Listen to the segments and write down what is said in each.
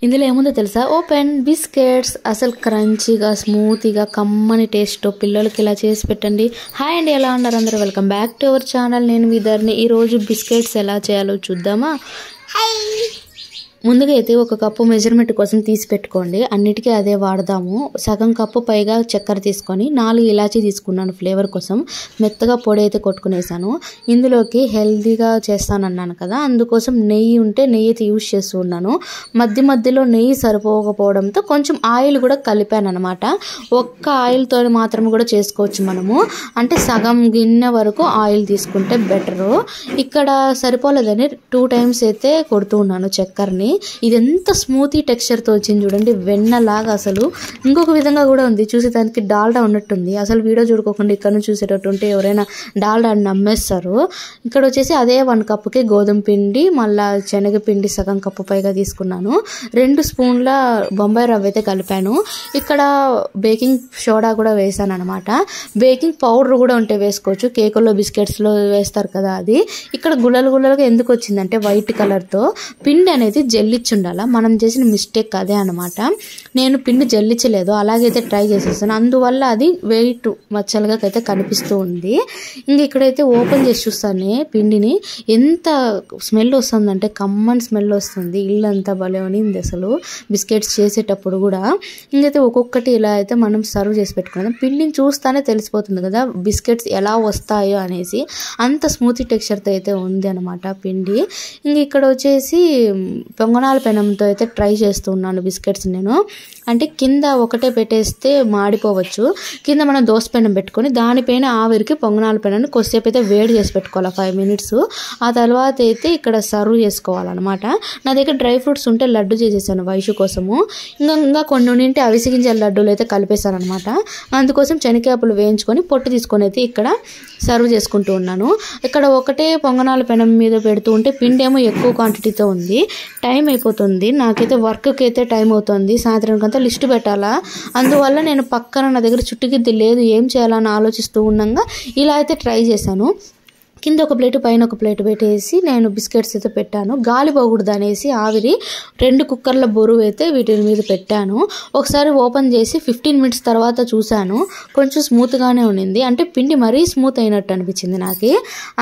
ఇందులో ఏముందో తెలుసా? Open biscuits. అసలు క్రంచీగా, స్మూతీగా, కమ్మని టేస్ట్. పిల్లలకి ఇలా చేసి పెట్టండి. హాయ్ అండి, ఎలా ఉన్నారు అందరూ? Welcome back to our channel. నేను మీ ధరణి. ఈరోజు బిస్కెట్స్ ఎలా చేయాలో చూద్దామా? ముందుగా అయితే ఒక కప్పు మెజర్మెంట్ కోసం తీసి పెట్టుకోండి. అన్నిటికీ అదే వాడదాము. సగం కప్పు పైగా చక్కెర తీసుకొని 4 ఇలాచీ తీసుకున్నాను ఫ్లేవర్ కోసం. మెత్తగా పొడి అయితే కొట్టుకునేసాను. ఇందులోకి హెల్తీగా చేస్తానన్నాను కదా, అందుకోసం నెయ్యి ఉంటే నెయ్యి అయితే యూజ్ చేస్తూ ఉన్నాను. మధ్యలో నెయ్యి సరిపోకపోవడంతో కొంచెం ఆయిల్ కూడా కలిపాను అనమాట. ఒక్క ఆయిల్తో మాత్రం కూడా చేసుకోవచ్చు మనము. అంటే సగం గిన్నె వరకు ఆయిల్ తీసుకుంటే బెటరు. ఇక్కడ సరిపోలేదని 2 టైమ్స్ అయితే కొడుతూ ఉన్నాను చక్కెరని. ఇది ఎంత స్మూతీ టెక్స్చర్తో వచ్చింది చూడండి, వెన్నలాగా. అసలు ఇంకొక విధంగా కూడా ఉంది, చూసేదానికి డాల్డా ఉన్నట్టుంది. అసలు వీడియో చూడుకోకుండా ఇక్కడ నుంచి చూసేటట్టు ఉంటే ఎవరైనా డాల్డా అని నమ్మేస్తారు. ఇక్కడ వచ్చేసి అదే 1 కప్పుకి గోధుమ పిండి, మళ్ళీ శనగపిండి సగం కప్పు పైగా తీసుకున్నాను. 2 స్పూన్ల బొంబాయి రవ్వ అయితే కలిపాను. ఇక్కడ బేకింగ్ సోడా కూడా వేసాను అనమాట. బేకింగ్ పౌడర్ కూడా ఉంటే వేసుకోవచ్చు, కేకుల్లో బిస్కెట్స్లో వేస్తారు కదా అది. ఇక్కడ గుల్లలుగా ఎందుకు వచ్చిందంటే వైట్ కలర్తో పిండి అనేది జల్లిచ్చి ఉండాల. మనం చేసిన మిస్టేక్ అదే అనమాట. నేను పిండి జల్లించలేదు, అలాగైతే ట్రై చేసేసాను. అందువల్ల అది వెయిట్ మచ్చలుగా అయితే కనిపిస్తూ ఉంది. ఇంక ఇక్కడైతే ఓపెన్ చేసి చూస్తాను పిండిని. ఎంత స్మెల్ వస్తుందంటే కమ్మని స్మెల్ వస్తుంది. ఇల్లంతా భలే ఉంది అసలు బిస్కెట్స్ చేసేటప్పుడు కూడా. ఇంకైతే ఒక్కొక్కటి ఇలా అయితే మనం సర్వ్ చేసి పెట్టుకున్నాం. పిండిని చూస్తానే తెలిసిపోతుంది కదా బిస్కెట్స్ ఎలా వస్తాయో అనేసి. అంత స్మూతీ టెక్స్చర్తో అయితే ఉంది అనమాట పిండి. ఇంక ఇక్కడ వచ్చేసి పొంగనాల పెనంతో అయితే ట్రై చేస్తున్నాను బిస్కెట్స్ నేను. అంటే కింద ఒకటే పెట్టేస్తే మాడిపోవచ్చు. కింద మనం దోస పెనం పెట్టుకొని దానిపైన ఆవిరికి పొంగనాల పెనాన్ని కొద్దిసేపు అయితే వేడి చేసి పెట్టుకోవాలి 5 మినిట్స్. ఆ తర్వాత అయితే ఇక్కడ సర్వ్ చేసుకోవాలన్నమాట. నా దగ్గర డ్రై ఫ్రూట్స్ ఉంటే లడ్డు చేసేసాను వైషు కోసము. ఇంకా కొన్ని ఉంటే అవిసి గింజల లడ్డూలు అయితే కలిపేశాను అనమాట. అందుకోసం శనగపప్పులు వేయించుకొని పొట్టు తీసుకొని అయితే ఇక్కడ సర్వ్ చేసుకుంటూ ఉన్నాను. ఇక్కడ ఒకటే పొంగనాల పెనం మీద పెడుతూ ఉంటే పిండి ఏమో ఎక్కువ క్వాంటిటీతో ఉంది. టైం అయిపోతుంది, నాకైతే వర్క్కి అయితే టైం అవుతుంది. సాయంత్రానికంతా లిస్ట్ పెట్టాలా. అందువల్ల నేను పక్కన నా దగ్గర చుట్టుగిద్ది లేదు, ఏం చేయాలని ఆలోచిస్తూ ఉండగా ఇలా అయితే ట్రై చేశాను. కింద ఒక ప్లేటు పైన ఒక ప్లేటు పెట్టేసి నేను బిస్కెట్స్ అయితే పెట్టాను. గాలి పోకూడదు అనేసి ఆవిరి 2 కుక్కర్ల బరువు అయితే వీటి మీద పెట్టాను. ఒకసారి ఓపెన్ చేసి 15 మినిట్స్ తర్వాత చూశాను, కొంచెం స్మూత్గానే ఉండింది. అంటే పిండి మరీ స్మూత్ అయినట్టు అనిపించింది నాకు.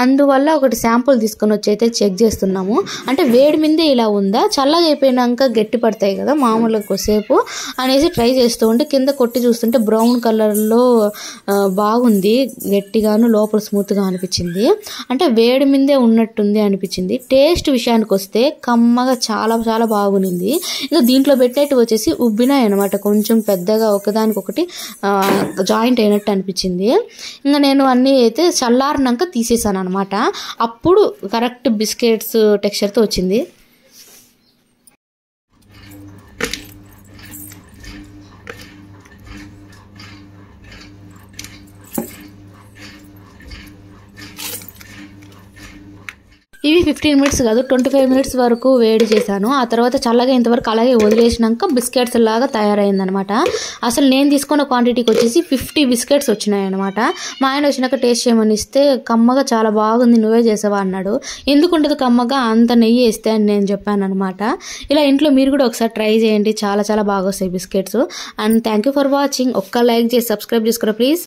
అందువల్ల ఒకటి శాంపుల్ తీసుకొని వచ్చి అయితే చెక్ చేస్తున్నాము. అంటే వేడి మీదే ఇలా ఉందా, చల్లగా అయిపోయినాక గట్టి పడతాయి కదా మామూలుగా కొద్దిసేపు అనేసి ట్రై చేస్తూ ఉంటే కింద కొట్టి చూస్తుంటే బ్రౌన్ కలర్లో బాగుంది, గట్టిగాను లోపల స్మూత్గా అనిపించింది. అంటే వేడి మీదే ఉన్నట్టుంది అనిపించింది. టేస్ట్ విషయానికి వస్తే కమ్మగా చాలా బాగుంది. ఇంకా దీంట్లో పెట్టేట్టు వచ్చేసి ఉబ్బినాయి అనమాట, కొంచెం పెద్దగా ఒకదానికొకటి జాయింట్ అయినట్టు అనిపించింది. ఇంకా నేను అన్నీ అయితే చల్లారినాక తీసేసాను అనమాట. అప్పుడు కరెక్ట్ బిస్కెట్స్ టెక్స్చర్తో వచ్చింది. ఇవి 15 మినిట్స్ కాదు 25 మినిట్స్ వరకు వేడి చేశాను. ఆ తర్వాత చల్లగా ఇంతవరకు అలాగే వదిలేసినాక బిస్కెట్స్ లాగా తయారైందనమాట. అసలు నేను తీసుకున్న క్వాంటిటీకి వచ్చేసి 50 బిస్కెట్స్ వచ్చినాయి అనమాట. మా ఆయన వచ్చినాక టేస్ట్ చేయమని ఇస్తే కమ్మగా చాలా బాగుంది, నువ్వే చేసావా అన్నాడు. ఎందుకుంటుంది కమ్మగా, అంత నెయ్యి వేస్తే అని నేను చెప్పాను అనమాట. ఇలా ఇంట్లో మీరు కూడా ఒకసారి ట్రై చేయండి, చాలా బాగా వస్తాయి biscuits. And thank you for watching. ఒక్క లైక్ చేసి సబ్స్క్రైబ్ చేసుకోరా ప్లీజ్.